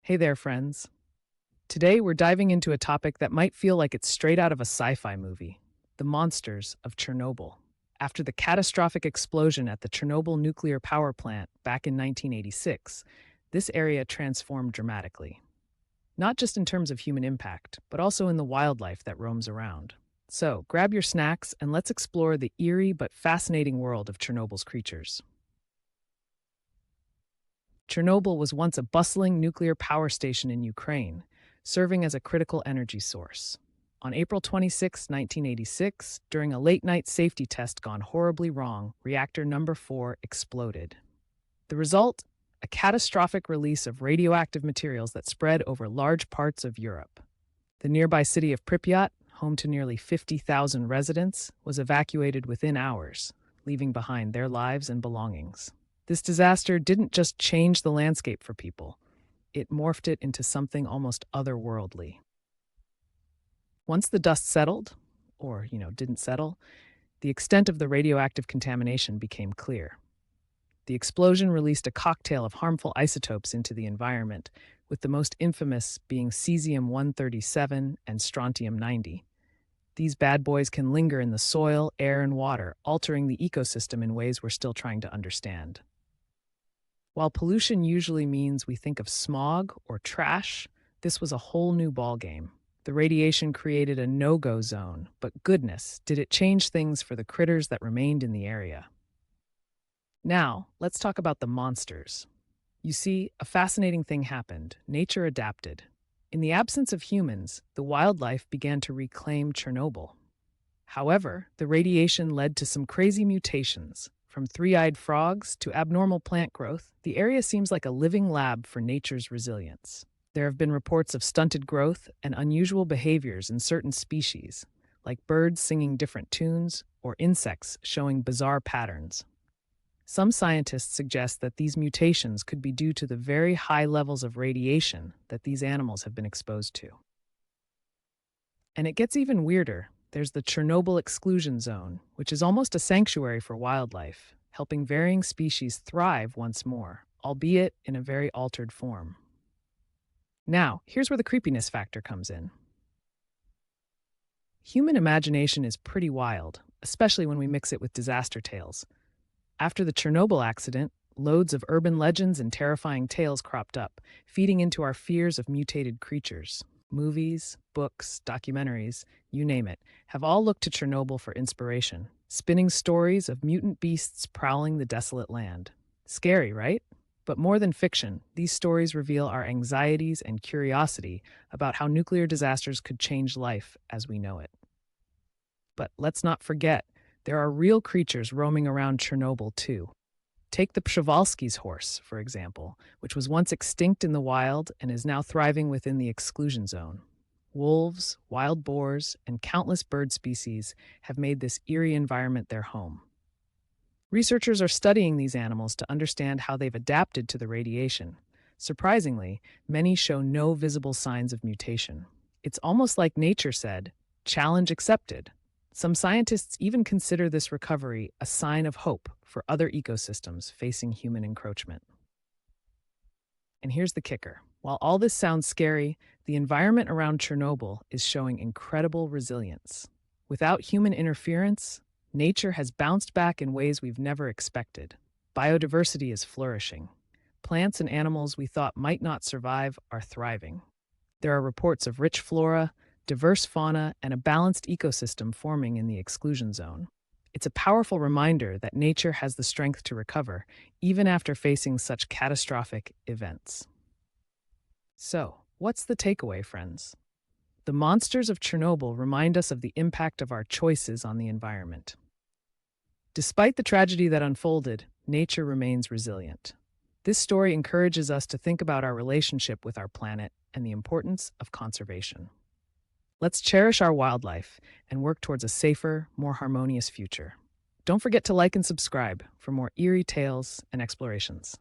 Hey there, friends. Today we're diving into a topic that might feel like it's straight out of a sci fi movie: the monsters of Chernobyl. After the catastrophic explosion at the Chernobyl nuclear power plant back in 1986, this area transformed dramatically. Not just in terms of human impact, but also in the wildlife that roams around. So grab your snacks and let's explore the eerie but fascinating world of Chernobyl's creatures. Chernobyl was once a bustling nuclear power station in Ukraine, serving as a critical energy source. On April 26, 1986, during a late night safety test gone horribly wrong, reactor number 4 exploded. The result? A catastrophic release of radioactive materials that spread over large parts of Europe. The nearby city of Pripyat, home to nearly 50,000 residents, was evacuated within hours, leaving behind their lives and belongings. This disaster didn't just change the landscape for people, it morphed it into something almost otherworldly. Once the dust settled, or, didn't settle, the extent of the radioactive contamination became clear. The explosion released a cocktail of harmful isotopes into the environment, with the most infamous being cesium-137 and strontium-90. These bad boys can linger in the soil, air, and water, altering the ecosystem in ways we're still trying to understand. While pollution usually means we think of smog or trash, this was a whole new ballgame. The radiation created a no-go zone, but goodness, did it change things for the critters that remained in the area. Now, let's talk about the monsters. You see, a fascinating thing happened. Nature adapted. In the absence of humans, the wildlife began to reclaim Chernobyl. However, the radiation led to some crazy mutations. From three-eyed frogs to abnormal plant growth, the area seems like a living lab for nature's resilience. There have been reports of stunted growth and unusual behaviors in certain species, like birds singing different tunes or insects showing bizarre patterns. Some scientists suggest that these mutations could be due to the very high levels of radiation that these animals have been exposed to. And it gets even weirder. There's the Chernobyl exclusion zone, which is almost a sanctuary for wildlife, helping varying species thrive once more, albeit in a very altered form. Now, here's where the creepiness factor comes in. Human imagination is pretty wild, especially when we mix it with disaster tales. After the Chernobyl accident, loads of urban legends and terrifying tales cropped up, feeding into our fears of mutated creatures. Movies, books, documentaries, you name it, have all looked to Chernobyl for inspiration, spinning stories of mutant beasts prowling the desolate land. Scary, right? But more than fiction, these stories reveal our anxieties and curiosity about how nuclear disasters could change life as we know it. But let's not forget, there are real creatures roaming around Chernobyl too. Take the Przewalski's horse, for example, which was once extinct in the wild and is now thriving within the exclusion zone. Wolves, wild boars, and countless bird species have made this eerie environment their home. Researchers are studying these animals to understand how they've adapted to the radiation. Surprisingly, many show no visible signs of mutation. It's almost like nature said, "Challenge accepted." Some scientists even consider this recovery a sign of hope for other ecosystems facing human encroachment. And here's the kicker. While all this sounds scary, the environment around Chernobyl is showing incredible resilience. Without human interference, nature has bounced back in ways we've never expected. Biodiversity is flourishing. Plants and animals we thought might not survive are thriving. There are reports of rich flora, diverse fauna, and a balanced ecosystem forming in the exclusion zone. It's a powerful reminder that nature has the strength to recover, even after facing such catastrophic events. So, what's the takeaway, friends? The monsters of Chernobyl remind us of the impact of our choices on the environment. Despite the tragedy that unfolded, nature remains resilient. This story encourages us to think about our relationship with our planet and the importance of conservation. Let's cherish our wildlife and work towards a safer, more harmonious future. Don't forget to like and subscribe for more eerie tales and explorations.